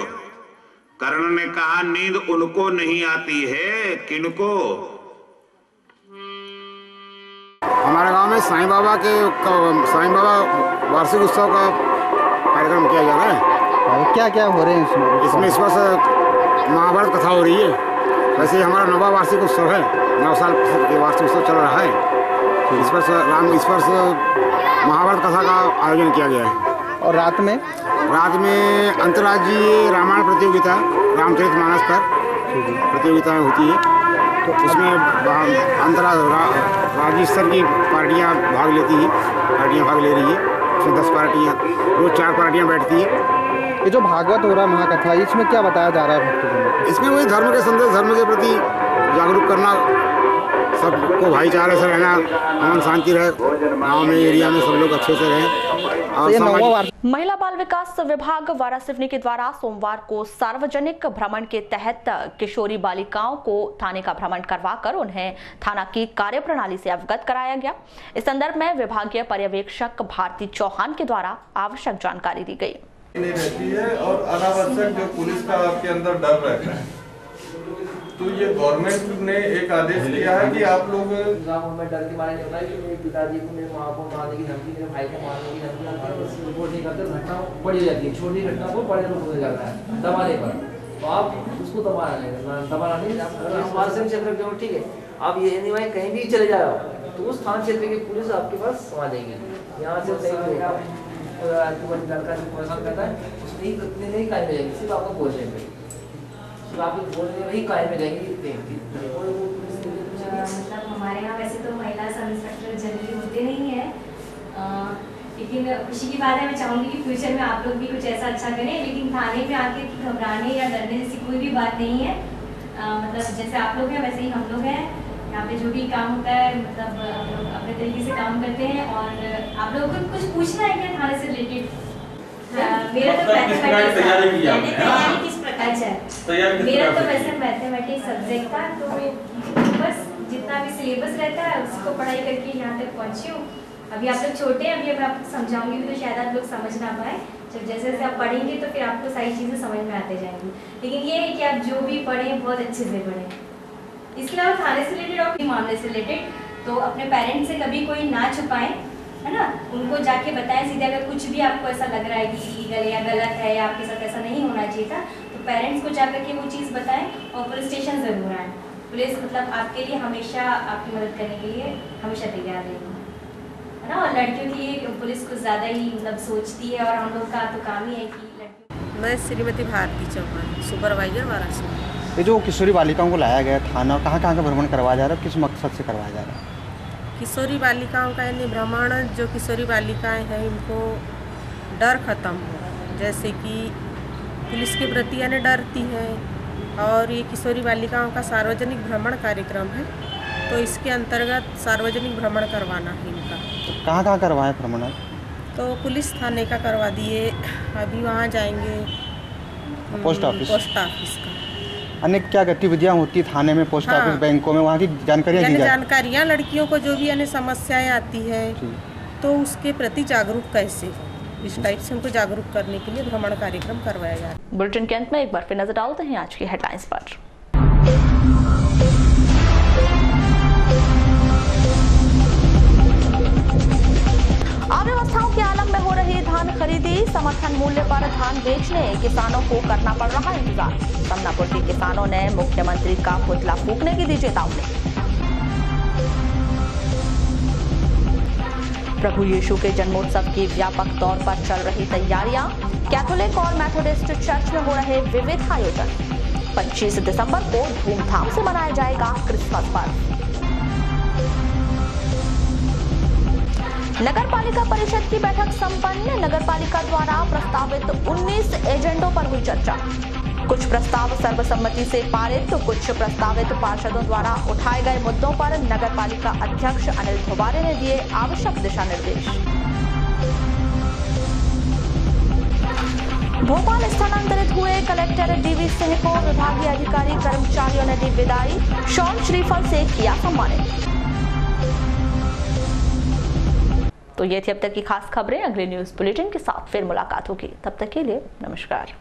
कर्ण ने कहा नींद उनको नहीं आती है, किनको? हमारे गांव में साईं बाबा वार्षिक उत्सव का कार्यक्रम किया जा रहा है। क्या क्या हो रहे हैं इसमें? इस वर्ष महाभारत कथा हो रही है। वैसे हमारा 9वां वार्षिक उत्सव है, 9 साल के वार्षिक उत्सव चल रहा है। इस वर्ष महाभारत कथा का आयोजन किया गया है। और रात में अंतर्राज्यीय रामायण प्रतियोगिता, रामचरितमानस पर प्रतियोगिताएं होती है। तो उसमें राज्य स्तर की पार्टियां भाग लेती हैं, भाग ले रही है। उसमें 10 पार्टियां, रोज 4 पार्टियां बैठती है। ये जो भागवत हो रहा है महाकथा, इसमें क्या बताया जा रहा है भक्तों को? इसमें वही धर्म के संदेश, धर्म के प्रति जागरूक करना, सबको भाईचारे से रहना, अमन शांति रहे, गाँव में एरिया में सब लोग अच्छे से रहें। महिला बाल विकास विभाग वारासिवनी के द्वारा सोमवार को सार्वजनिक भ्रमण के तहत किशोरी बालिकाओं को थाने का भ्रमण करवाकर उन्हें थाना की कार्यप्रणाली से अवगत कराया गया। इस संदर्भ में विभागीय पर्यवेक्षक भारती चौहान के द्वारा आवश्यक जानकारी दी गई। नहीं रहती है और अनावश्यक जो पुलिस का आपके अंदर डर रहता है, तो ये गवर्नमेंट ने एक आदेश दिया है कि आप लोग में डर के मारे नहीं होता है कि मेरे पिताजी को, मेरे माँ को मारने की धमकी, मेरे भाई को मारने की धमकी रिपोर्ट नहीं करते, घटना बढ़ी जाती है। छोटी घटना को बड़े रूप में जाता है दबाने पर, तो आप उसको दबाना नहीं। अगर हमारे से क्षेत्र के ठीक है, आप ये नहीं कहीं भी चले जाओ तो उस थाना क्षेत्र की पुलिस आपके पास आ जाएगी। यहाँ से लड़का जो परेशान करता है उसने नहीं कायम में जाएगी, सिर्फ आपको बोलने पर, सिर्फ आपको बोलने में ही कायम में जाएंगी। मतलब हमारे यहाँ वैसे तो महिला सब इंस्पेक्टर जनरली होते नहीं है, लेकिन खुशी की बात है, मैं चाहूँगी कि फ्यूचर में आप लोग भी कुछ ऐसा अच्छा करें। लेकिन थाने में आके घबराने या डरने जैसी कोई भी बात नहीं है। मतलब जैसे आप लोग हैं वैसे ही हम लोग हैं। यहाँ पे जो भी काम होता है मतलब हम लोग अपने तरीके से काम करते हैं। और आप लोगों को कुछ पूछना है क्या थाने से रिलेटेड? मेरा तो मेरा तो वैसे मैथमेटिक्स सब्जेक्ट था, तो बस जितना भी सिलेबस रहता है उसको पढ़ाई करके यहाँ तक पहुँची हूँ। अभी आप लोग छोटे हैं, अभी मैं आपको समझाऊंगी भी तो शायद आप लोग समझ ना पाए। जब जैसे जैसे आप पढ़ेंगे तो फिर आपको सारी चीज़ें समझ में आते जाएंगी। लेकिन ये है कि आप जो भी पढ़ें बहुत अच्छे से पढ़ें। इसके अलावा थाने से रिलेटेड और मामले से रिलेटेड तो अपने पेरेंट्स से कभी कोई ना छुपाएं, है ना, उनको जाके बताएं सीधे। अगर कुछ भी आपको ऐसा लग रहा है कि इलीगल या गलत है या आपके साथ ऐसा नहीं होना चाहिए था, तो पेरेंट्स को जाकर के वो चीज़ बताएं और पुलिस स्टेशन ज़रूर आएँ। पुलिस मतलब आपके लिए हमेशा आपकी मदद करने के लिए हमेशा तैयार रहेगी, है ना। और लड़कियों के लिए पुलिस कुछ ज़्यादा ही मतलब सोचती है, और हम लोग का तो काम ही है कि लड़कियों। मैं श्रीमती भारती चौहान, सुपरवाइजर वाराणसी। ये जो किशोरी बालिकाओं को लाया गया थाना, कहाँ कहाँ का भ्रमण करवाया जा रहा है, किस मकसद से करवाया जा रहा है? किशोरी बालिकाओं का यानी भ्रमण, जो किशोरी बालिकाएं हैं इनको डर खत्म हो, जैसे कि पुलिस के प्रति यानी डरती है। और ये किशोरी बालिकाओं का सार्वजनिक भ्रमण कार्यक्रम है, तो इसके अंतर्गत सार्वजनिक भ्रमण करवाना है इनका। तो कहाँ करवाएं भ्रमण? तो पुलिस थाने का करवा दिए, अभी वहाँ जाएंगे पोस्ट ऑफिस का। अन्य क्या गतिविधियाँ होती है थाने में, पोस्ट ऑफिस, बैंकों में, वहाँ की जानकारियाँ लड़कियों को जो भी अन्य समस्याएं आती है तो उसके प्रति जागरूक कैसे, इस टाइप से उनको जागरूक करने के लिए भ्रमण कार्यक्रम करवाया जा रहा है। बुलेटिन के अंत में एक बार फिर नजर डालते हैं आज की हेडलाइंस पर। अव्यवस्थाओं के आलम में हो रही धान खरीदी, समर्थन मूल्य पर धान बेचने किसानों को करना पड़ रहा इंतजार। समनापुर के किसानों ने मुख्यमंत्री का पुतला फूंकने की दी चेतावनी। प्रभु यीशु के जन्मोत्सव की व्यापक तौर पर चल रही तैयारियां, कैथोलिक और मेथोडिस्ट चर्च में हो रहे विविध आयोजन। 25 दिसंबर को धूमधाम से मनाया जाएगा क्रिसमस पर्व। नगर पालिका परिषद की बैठक संपन्न। नगर पालिका द्वारा प्रस्तावित 19 एजेंडों पर हुई चर्चा। कुछ प्रस्ताव सर्वसम्मति से पारित तो कुछ प्रस्तावित पार्षदों द्वारा उठाए गए मुद्दों पर नगर पालिका अध्यक्ष अनिल धुबारे ने दिए आवश्यक दिशा निर्देश। भोपाल स्थानांतरित हुए कलेक्टर डीवी सिंह को विभागीय अधिकारी कर्मचारियों ने दी विदाई। शॉल श्रीफल से किया सम्मानित। तो ये थी अब तक की खास खबरें। अगले न्यूज बुलेटिन के साथ फिर मुलाकात होगी। तब तक के लिए नमस्कार।